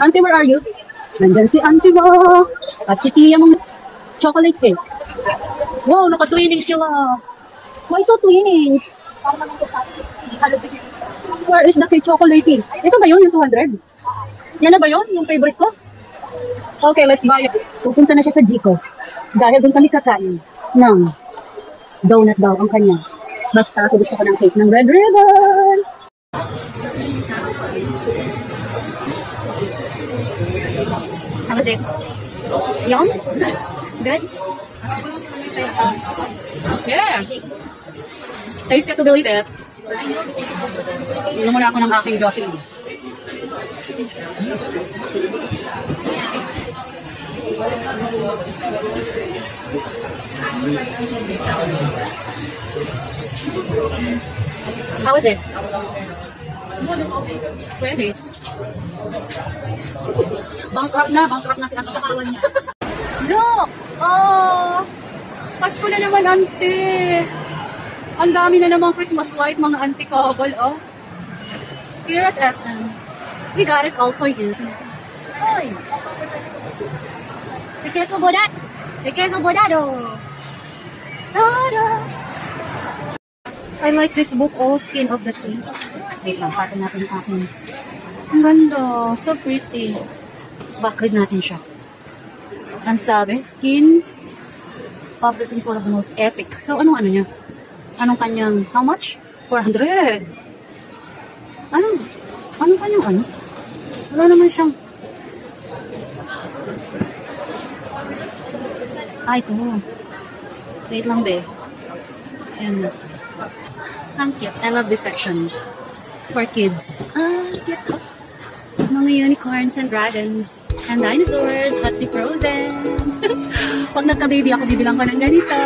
Auntie, where are you? Nandyan si Auntie mo. At si Tia mong chocolate cake. Wow, naka-twinings sila. Why so twinings? Where is the cake chocolate cake? Ito ba yun, yung 200? Yan na ba yun? Yung favorite ko? Okay, let's buy it. Pupunta na siya sa Gico. Dahil doon kami kakain ng donut daw ang kanya. Basta ako gusto ko ng cake ng Red Ribbon. How was it? Yum? Good? Yeah. Tasty to believe it. Inom muna ako ng aking Jocelyn. How is it? Pwede. Bankrupt na sila katawan niya. Look! Oh! Pasko na naman, auntie! Ang dami na namang Christmas light, mga auntie couple, oh. Here at SM, we got it all for you. Oy! Be careful, Bodad! Be careful, Bodado! Tada! I like this book, Oh, Skin of the Sea. Wait lang, patin natin yung aking. Ang ganda. So pretty. Backread natin siya. Ang sabi, Skin of the Sea is one of the most epic. So, anong ano niya? Anong kanyang, how much? 400. Anong kanyang ano? Wala naman siyang. Ay, ito. Wait lang, be. Ayan na. Ang cute. I love this section. For kids. Cute. Oh. Mga unicorns and dragons. And dinosaurs. Let's see Frozen. Pag nagka-baby ako, bibilang ko ng ganito.